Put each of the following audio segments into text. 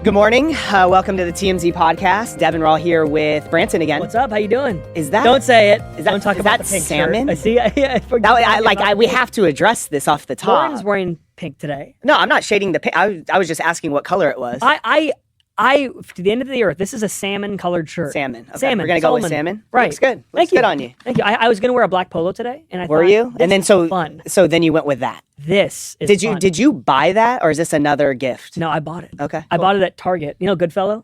Good morning. Welcome to the TMZ Podcast. Devin Rawl here with Branson again. What's up? How you doing? Is that? Don't say it. Don't talk about the pink salmon? Shirt. I see. We have to address this off the top. Lauren's wearing pink today. No, I'm not shading the pink. I was just asking what color it was. To the end of the earth, this is a salmon-colored shirt. Salmon. Okay. Salmon. We're gonna go with salmon. Right. Looks good. Thank you. Good on you. Thank you. I was gonna wear a black polo today, and I Were thought, you? And then fun. So then you went with that. This is fun. Did you buy that, or is this another gift? No, I bought it. Okay. I bought it at Target. You know Goodfellow?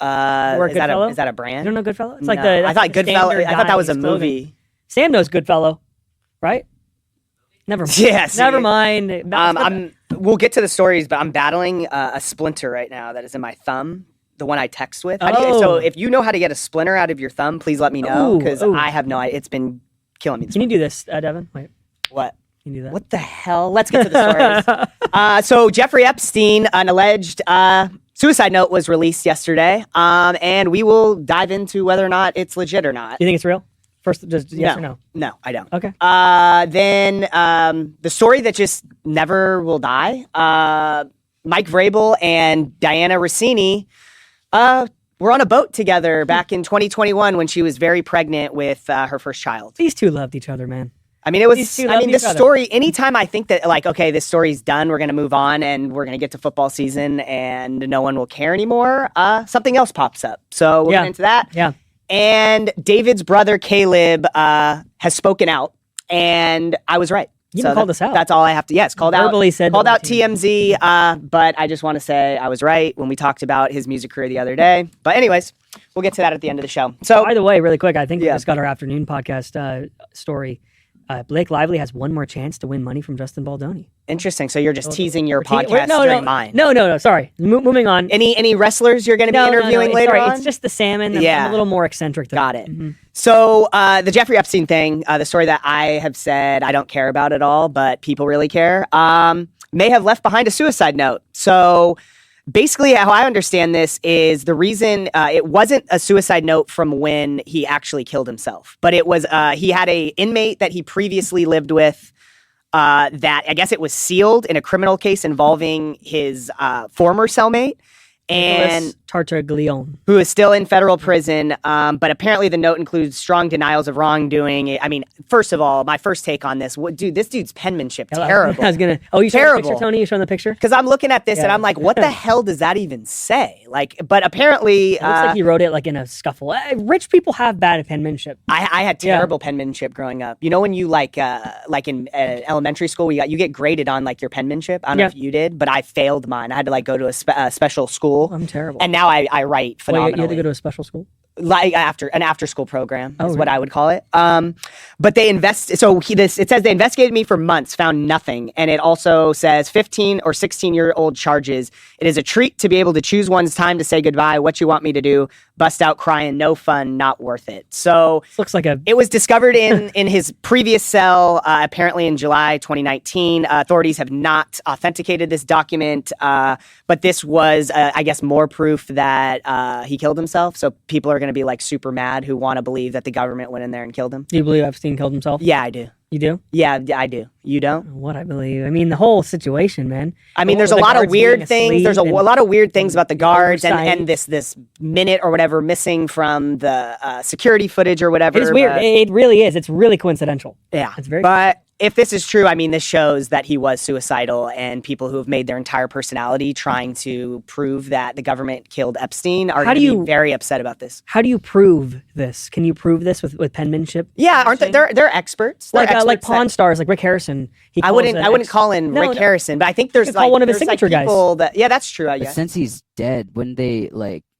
Is that a brand? You don't know Goodfellow? It's like No. the. I thought Goodfellow. I thought that was a movie. Clothing. Sam knows Goodfellow, right? Never mind. Yes. Never mind. We'll get to the stories, but I'm battling a splinter right now that is in my thumb. The one I text with. So if you know how to get a splinter out of your thumb, please let me know, because I have no idea. It's been killing me. Can you do this, Devin? Wait. What? Can you do that? What the hell? Let's get to the stories. So Jeffrey Epstein, an alleged suicide note was released yesterday, and we will dive into whether or not it's legit or not. You think it's real? First, just yes or no? No, I don't. Okay. Then the story that just never will die. Mike Vrabel and Diana Rossini were on a boat together back in 2021 when she was very pregnant with her first child. These two loved each other, man. I mean, this story, anytime I think that, like, okay, this story's done, we're going to move on and we're going to get to football season and no one will care anymore, something else pops up. So we'll get into that. Yeah. And David's brother, Caleb, has spoken out, and I was right. You can call this out. That's all I have to. Yes, called out TMZ. TMZ. But I just want to say I was right when we talked about his music career the other day. But anyways, we'll get to that at the end of the show. So, by the way, really quick, I think we just got our afternoon podcast story. Blake Lively has one more chance to win money from Justin Baldoni. Interesting. So you're just teasing your podcast during mine. No. Sorry. Moving on. Any wrestlers you're going to be interviewing later on? It's just the salmon. I'm a little more eccentric than Got it. Mm-hmm. So the Jeffrey Epstein thing, the story that I have said I don't care about at all, but people really care, may have left behind a suicide note. So basically, how I understand this is the reason it wasn't a suicide note from when he actually killed himself, but it was he had a inmate that he previously lived with that I guess it was sealed in a criminal case involving his former cellmate. And Tartaglione, who is still in federal prison, but apparently the note includes strong denials of wrongdoing. I mean, first of all, my first take on this, this dude's penmanship, terrible. I was gonna. Oh, you showing the picture, Tony? You showing the picture? Because I'm looking at this and I'm like, what the hell does that even say? Like, but apparently, it looks like he wrote it like in a scuffle. Rich people have bad penmanship. I had terrible penmanship growing up. You know, when you like in elementary school, you get graded on like your penmanship. I don't know if you did, but I failed mine. I had to like go to a special school. I'm terrible. And now I write phenomenally. Wait, you had to go to a special school? Like an after school program is what I would call it. But they it says they investigated me for months, found nothing. And it also says 15 or 16-year-old charges. It is a treat to be able to choose one's time to say goodbye. What you want me to do? Bust out crying, no fun, not worth it. So looks like it was discovered in his previous cell, apparently in July 2019. Authorities have not authenticated this document, but this was, I guess, more proof that he killed himself. So people are going to be like super mad who want to believe that the government went in there and killed him. Do you believe Epstein killed himself? Yeah, I do. You do? Yeah, I do. You don't? What I believe. I mean, the whole situation, man. I mean, there's a lot of weird things. There's a lot of weird things about the guards and this minute or whatever missing from the security footage or whatever. It's weird. It really is. It's really coincidental. Yeah. It's very But if this is true, I mean, this shows that he was suicidal, and people who have made their entire personality trying to prove that the government killed Epstein are going to be very upset about this. How do you prove this? Can you prove this with penmanship? Yeah, aren't they? They're experts. Like Pawn Stars, like Rick Harrison. I wouldn't call in Rick Harrison, but I think there's one of his signature guys. Yeah, that's true. I guess. But since he's dead, wouldn't they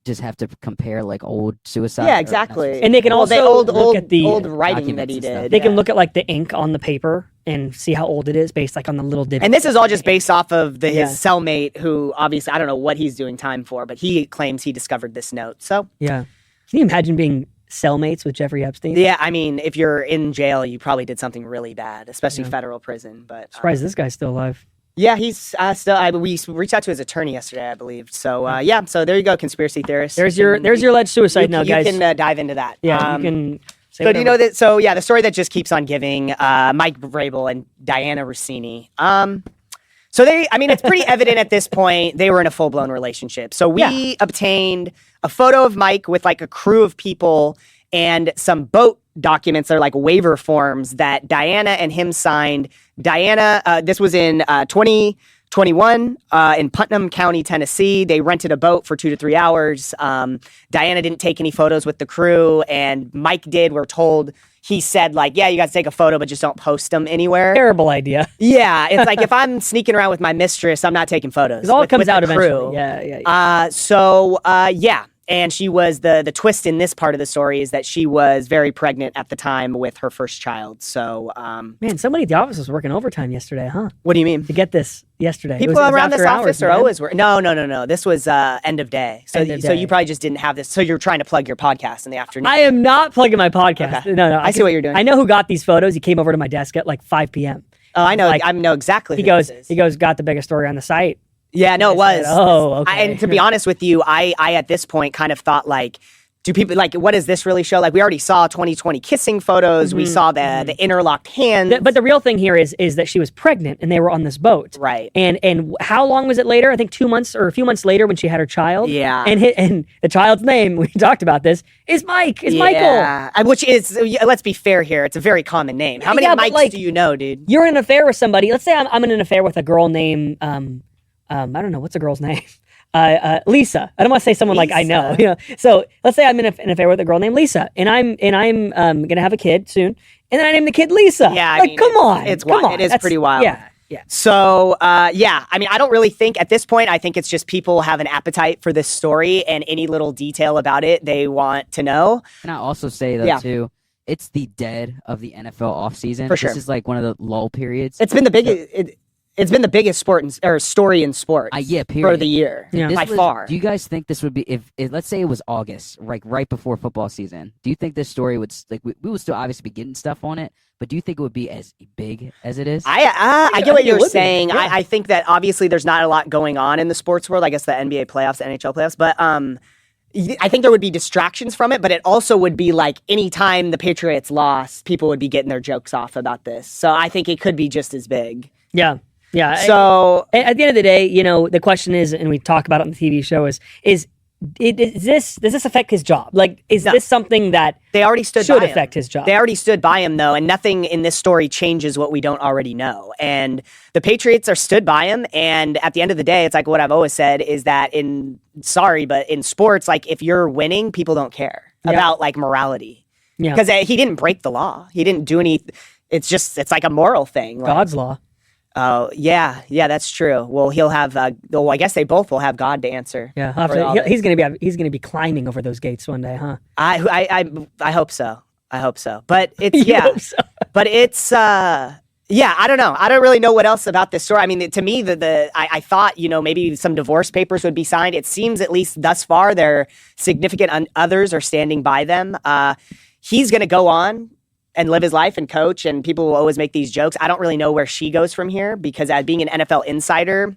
just have to compare like old suicide? Yeah, exactly. And they can also look at the old writing that he did. They can look at like the ink on the paper and see how old it is based like on the little divot. And this is all just based off of his cellmate, who obviously I don't know what he's doing time for, but he claims he discovered this note. So yeah, can you imagine being cellmates with Jeffrey Epstein? Yeah, I mean, if you're in jail, you probably did something really bad, especially federal prison. But surprised this guy's still alive. Yeah, he's still. We reached out to his attorney yesterday, I believe. So so there you go, conspiracy theorist. There's your alleged suicide now, guys. You can dive into that. Yeah, you can. So do you know that? So yeah, the story that just keeps on giving. Mike Vrabel and Diana Rossini. So it's pretty evident at this point they were in a full-blown relationship. So we obtained a photo of Mike with like a crew of people and some boat documents. They're like waiver forms that Diana and him signed. Diana, this was in 2021 in Putnam County, Tennessee. They rented a boat for 2 to 3 hours. Diana didn't take any photos with the crew, and Mike did. We're told he said, like, yeah, you guys take a photo, but just don't post them anywhere. Terrible idea. Yeah, it's like if I'm sneaking around with my mistress, I'm not taking photos. Because all comes out the crew. eventually. Yeah. Yeah. And she was the twist in this part of the story is that she was very pregnant at the time with her first child. So, man, somebody at the office was working overtime yesterday, huh? What do you mean? To get this yesterday. People around this office are always working. No. This was end of day. So you probably just didn't have this. So you're trying to plug your podcast in the afternoon. I am not plugging my podcast. Okay. No. I see what you're doing. I know who got these photos. He came over to my desk at like 5 p.m. Oh, I know. I know exactly. He goes, got the biggest story on the site. Yeah, no, it was. Okay. And to be honest with you, I at this point kind of thought like, do people like what does this really show? Like we already saw 2020 kissing photos. Mm-hmm. We saw the interlocked hands. But the real thing here is that she was pregnant and they were on this boat. Right. And how long was it later? I think 2 months or a few months later when she had her child. Yeah. And the child's name, we talked about this, is Mike. Is Michael. Yeah. Which is, let's be fair here, it's a very common name. How many Mikes do you know, dude? You're in an affair with somebody. Let's say I'm in an affair with a girl named I don't know, what's the girl's name? Lisa. I don't want to say someone like I know. You know. So let's say I'm in an affair with a girl named Lisa, and I'm gonna have a kid soon, and then I name the kid Lisa. Yeah, come on, it's wild. It is pretty wild. Yeah. So I don't really think at this point. I think it's just people have an appetite for this story, and any little detail about it they want to know. Can I also say though too? It's the dead of the NFL offseason. For sure. This is like one of the lull periods. It's been the biggest. It's been the biggest story in sports for the year, by far. Do you guys think this would be, if let's say it was August, like right before football season, do you think this story would, like, we would still obviously be getting stuff on it, but do you think it would be as big as it is? I get what you're saying. Yeah. I think that obviously there's not a lot going on in the sports world, I guess the NBA playoffs, the NHL playoffs, but I think there would be distractions from it, but it also would be like anytime the Patriots lost, people would be getting their jokes off about this. So I think it could be just as big. Yeah. Yeah. So at the end of the day, the question is, and we talk about it on the TV show, does this affect his job? Like, is this something that they already should affect his job? They already stood by him though, and nothing in this story changes what we don't already know. And the Patriots are stood by him. And at the end of the day, it's like what I've always said is that in sports, like if you're winning, people don't care about like morality. Yeah. Because he didn't break the law. He didn't do any. It's like a moral thing. God's law. Oh, yeah, that's true. Well, he'll have. I guess they both will have God to answer. Yeah, he's gonna be climbing over those gates one day, huh? I hope so. But it's But it's I don't know. I don't really know what else about this story. I mean, to me, I thought maybe some divorce papers would be signed. It seems at least thus far their significant others are standing by them. He's gonna go on and live his life and coach, and people will always make these jokes. I don't really know where she goes from here because as being an NFL insider,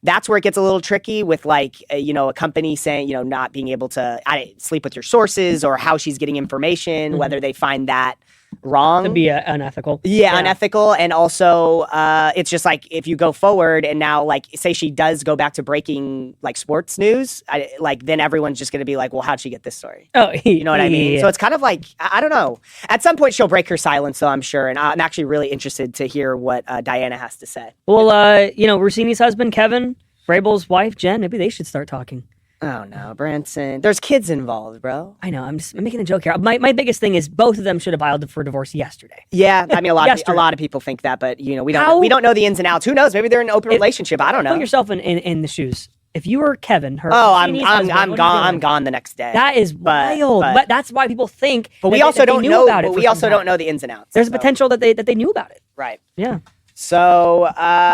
that's where it gets a little tricky with like, a company saying, not being able to sleep with your sources or how she's getting information, whether they find that wrong. To be unethical. Yeah, unethical. And also, it's just like if you go forward and now like say she does go back to breaking like sports news, then everyone's just going to be like, well, how'd she get this story? Oh, you know what I mean? So it's kind of like, I don't know. At some point she'll break her silence though, I'm sure. And I'm actually really interested to hear what Diana has to say. Well, Rossini's husband, Kevin, Vrabel's wife, Jen, maybe they should start talking. Oh no, Branson. There's kids involved, bro. I know. I'm making a joke here. My biggest thing is both of them should have filed for divorce yesterday. Yeah, I mean a lot of people think that, but we don't know the ins and outs. Who knows? Maybe they're in an open relationship. I don't know. Put yourself in the shoes. If you were Kevin, I'm gone. I'm gone the next day. That is wild. But that's why people think. But we also don't know about it. But we also don't know the ins and outs. There's a potential that they knew about it. Right. Yeah. So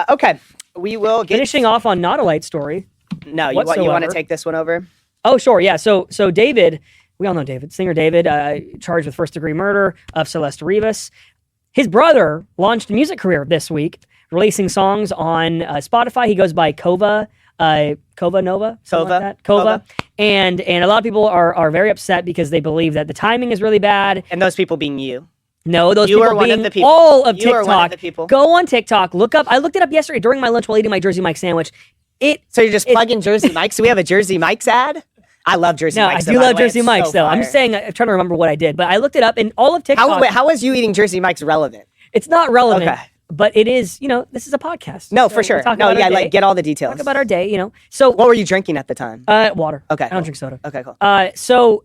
okay, we will finishing off on not a light story. No, you want to take this one over? Oh, sure. Yeah. So David, we all know David, singer David, charged with first-degree murder of Celeste Rivas. His brother launched a music career this week, releasing songs on Spotify. He goes by Kova Nova. Kova. And a lot of people are very upset because they believe that the timing is really bad. And those people being you. No, those You people are one of being the people. all of You TikTok. are one of the people. Go on TikTok. Look up. I looked it up yesterday during my lunch while eating my Jersey Mike sandwich. So you're just plugging Jersey Mike's? So we have a Jersey Mike's ad? I love Jersey No, Mike's. I do love Jersey Mike's, though. I'm just saying, I'm trying to remember what I did, but I looked it up, and all of TikTok. How is you eating Jersey Mike's relevant? It's not relevant, Okay. but it is. This is a podcast. No, So for sure. we'll talk No, about our yeah, day. like get all the details. Talk about our day. So What were you drinking at the time? water. Okay, I don't cool. drink soda. Okay, cool. So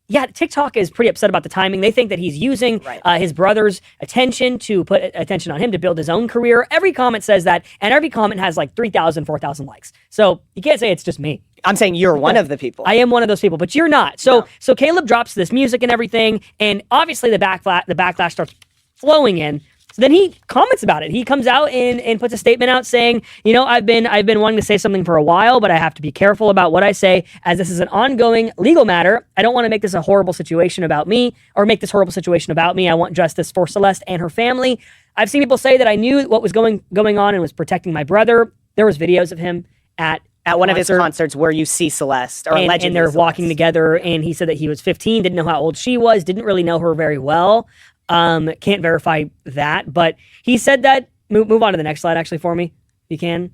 yeah, TikTok is pretty upset about the timing. They think that he's using Right. his brother's attention to put attention on him to build his own career. Every comment says that, and every comment has like 3,000, 4,000 likes. So you can't say it's just me. I'm saying you're one of the people. I am one of those people, but you're not. So Caleb drops this music and everything, and obviously the backlash starts flowing in. So then he comments about it. He comes out and puts a statement out saying, I've been wanting to say something for a while, but I have to be careful about what I say as this is an ongoing legal matter. I don't want to make this a horrible situation about me or make this horrible situation about me. I want justice for Celeste and her family. I've seen people say that I knew what was going on and was protecting my brother. There was videos of him at one of his concerts where you see Celeste, or allegedly and they're Celeste. walking together, and he said that he was 15, didn't know how old she was, didn't really know her very well. Can't verify that, but he said that. Move on to the next slide, actually, for me, if you can.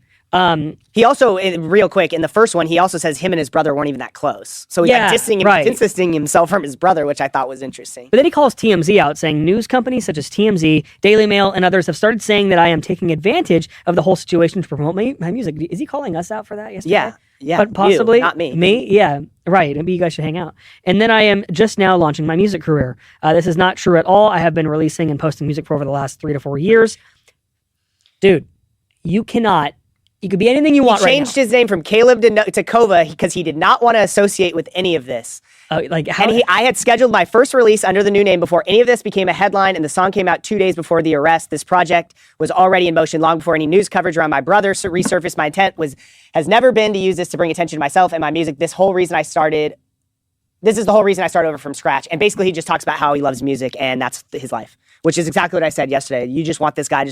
He also, real quick, in the first one, he also says him and his brother weren't even that close. So he's distancing himself from his brother, which I thought was interesting. But then he calls TMZ out, saying news companies such as TMZ, Daily Mail, and others have started saying that I am taking advantage of the whole situation to promote my music. Is he calling us out for that yesterday? Yeah, but possibly you, not me. Me, yeah, right. Maybe you guys should hang out. And then I am just now launching my music career. This is not true at all. I have been releasing and posting music for over the last 3 to 4 years. Dude, you cannot. You could be anything you want right now. He changed his name from Caleb to Kova because he did not want to associate with any of this. I had scheduled my first release under the new name before any of this became a headline, and the song came out 2 days before the arrest. This project was already in motion long before any news coverage around my brother resurfaced. My intent has never been to use this to bring attention to myself and my music. This is the whole reason I started over from scratch. And basically, he just talks about how he loves music, and that's his life, which is exactly what I said yesterday. You just want this guy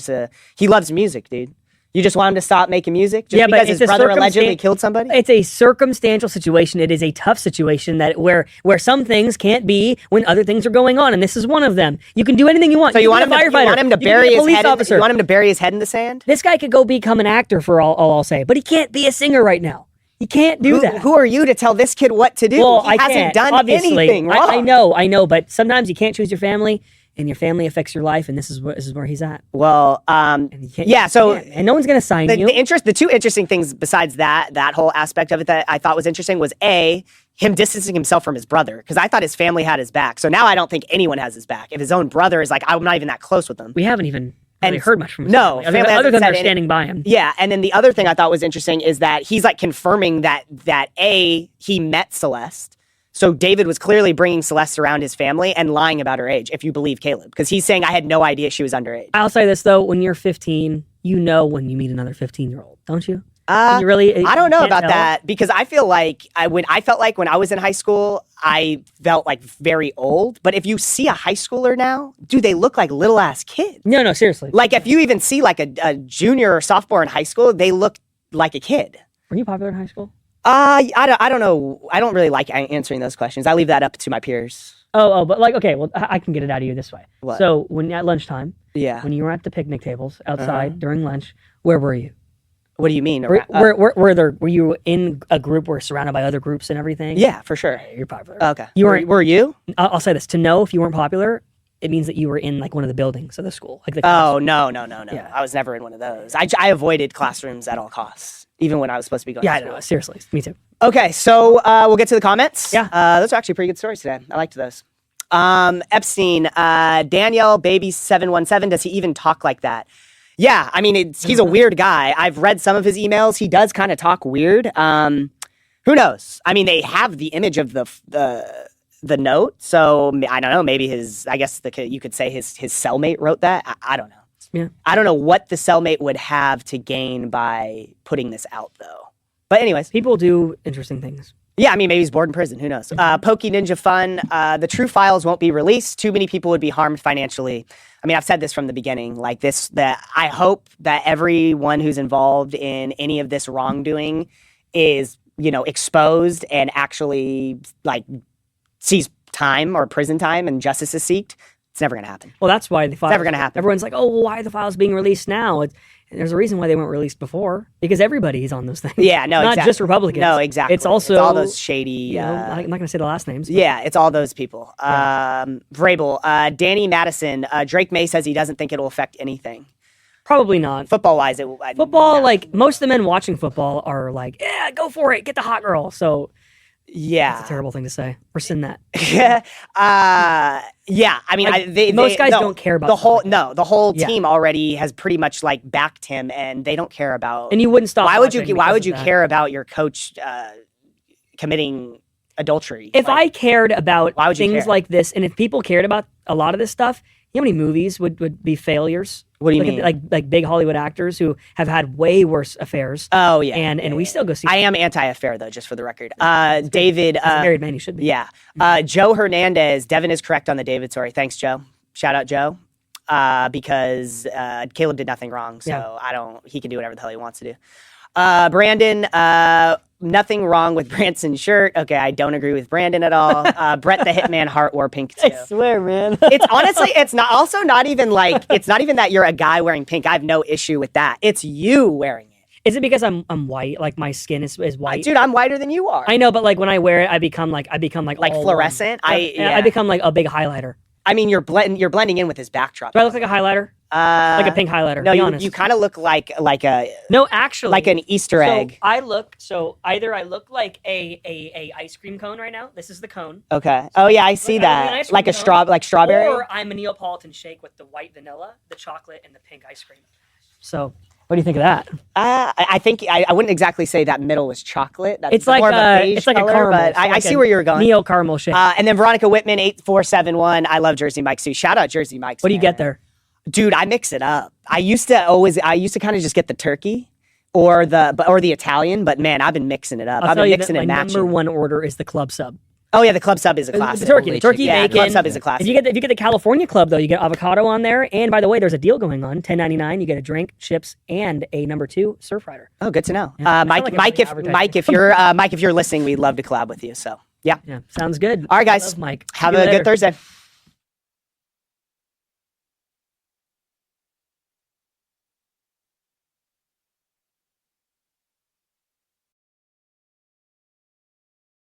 he loves music, dude. You just want him to stop making music just because his brother allegedly killed somebody? It's a circumstantial situation. It is a tough situation where some things can't be when other things are going on, and this is one of them. You can do anything you want. So you want him to bury his head? You want him to bury his head in the sand? This guy could go become an actor for all I'll say, but he can't be a singer right now. He can't do that. Who are you to tell this kid what to do? Well, he hasn't done anything wrong. I know, but sometimes you can't choose your family. And your family affects your life, and this is where he's at. Well, yeah. So, and no one's gonna sign you. The two interesting things besides that whole aspect of it that I thought was interesting was him distancing himself from his brother, because I thought his family had his back. So now I don't think anyone has his back. If his own brother is like, I'm not even that close with him. We haven't even really heard much from his family, other than they're standing by him. Yeah, and then the other thing I thought was interesting is that he's like confirming that he met Celeste. So David was clearly bringing Celeste around his family and lying about her age, if you believe Caleb, because he's saying I had no idea she was underage. I'll say this though: when you're 15, you know when you meet another 15-year-old, don't you? I don't know about that, because I feel like when I was in high school, I felt like very old. But if you see a high schooler now, dude, they look like little ass kids. No, seriously. Like if you even see like a junior or sophomore in high school, they look like a kid. Were you popular in high school? I don't know. I don't really like answering those questions. I leave that up to my peers. But like, okay, well, I can get it out of you this way. What? So when at lunchtime, yeah, when you were at the picnic tables outside during lunch, where were you? What do you mean? Were you in a group where surrounded by other groups and everything? Yeah, for sure. You're popular. Okay. Were you? I'll say this: to know if you weren't popular, it means that you were in like one of the buildings of the school. Like no. Yeah. I was never in one of those. I avoided classrooms at all costs, even when I was supposed to be going. Yeah, to I school. know. Seriously, me too. Okay, so we'll get to the comments. Yeah. Those are actually pretty good stories today. I liked those. Epstein, Danielle, baby 717. Does he even talk like that? Yeah, I mean, he's a weird guy. I've read some of his emails. He does kind of talk weird. Who knows? I mean, they have the image of the note, so I don't know. Maybe you could say his cellmate wrote that. I don't know. Yeah. I don't know what the cellmate would have to gain by putting this out, though. But anyways, People do interesting things. yeah, I mean, maybe he's bored in prison. Who knows? Pokey Ninja Fun. The true files won't be released. Too many people would be harmed financially. I mean, I've said this from the beginning. Like this, that I hope that everyone who's involved in any of this wrongdoing is, exposed and actually like sees time or prison time and justice is seeked. It's never going to happen. Well, that's why the files. never gonna happen. Everyone's like, oh, well, why are the files being released now? There's a reason why they weren't released before, because everybody's on those things. Yeah, no, not exactly. just Republicans. No, exactly. It's also all those shady. You know, I'm not going to say the last names. But. Yeah, it's all those people. Vrabel, Danny Madison, Drake May says he doesn't think it'll affect anything. Probably not. Football-wise, Football, no. like, most of the men watching football are like, yeah, go for it, get the hot girl. So, yeah. that's a terrible thing to say. Rescind that. Yeah, I mean, Like, most guys don't care about the whole. stuff like that. No, the whole Yeah. team already has pretty much like backed him, and they don't care about. And you wouldn't stop. Why would you? watching Why because would of you that. care about your coach committing adultery? If Like, I cared about Why would you things care? like this, and if people cared about a lot of this stuff, you know how many movies would be failures? What do you Look mean? at, like big Hollywood actors who have had way worse affairs. Oh yeah, and we still go see. I am anti-affair though, just for the record. David. As a married man, you should be. Yeah. Joe Hernandez. Devin is correct on the David story. Thanks, Joe. Shout out, Joe. Because Caleb did nothing wrong, so Yeah. he can do whatever the hell he wants to do. Brandon, nothing wrong with Branson's shirt. Okay, I don't agree with Brandon at all. Brett the Hitman Heart wore pink too. I swear, man. It's honestly, it's not even that you're a guy wearing pink. I have no issue with that. It's you wearing it. Is it because I'm white? Like my skin is white. Dude, I'm whiter than you are. I know, but like when I wear it, I become like all fluorescent. one. I become like a big highlighter. I mean, you're blending in with his backdrop. Do I look like a highlighter? Like a pink highlighter? No, Be you honest. kind of look like No, actually, like an Easter egg. Either I look like a ice cream cone right now. This is the cone. Okay. Oh yeah, I see Look, I look like an that. ice Like cream cone, strawberry. Or I'm a Neapolitan shake with the white vanilla, the chocolate, and the pink ice cream. So, what do you think of that? I think I wouldn't exactly say that middle was chocolate. That's It's like more of a beige it's like color, a caramel. but so I like see a where you're going. Neo caramel shake. And then Veronica Whitman 8471. I love Jersey Mike's too. Shout out Jersey Mike's. what do you get there? Dude, I mix it up. I used to kind of just get the turkey or the Italian, but man, I've been mixing it up. I'll I've tell been you mixing that and my matching. number one order is the club sub. Oh yeah, the club sub is a classic. The turkey Yeah, bacon. club sub is a classic. If you get the California club though, you get avocado on there. And by the way, there's a deal going on. $10.99. You get a drink, chips, and a number 2 surf rider. Oh, good to know. Yeah. I Mike, feel like Mike, I'm doing if you're listening, we'd love to collab with you. So yeah. Yeah, sounds good. All right, guys. Love Mike. Have See you a later. good Thursday.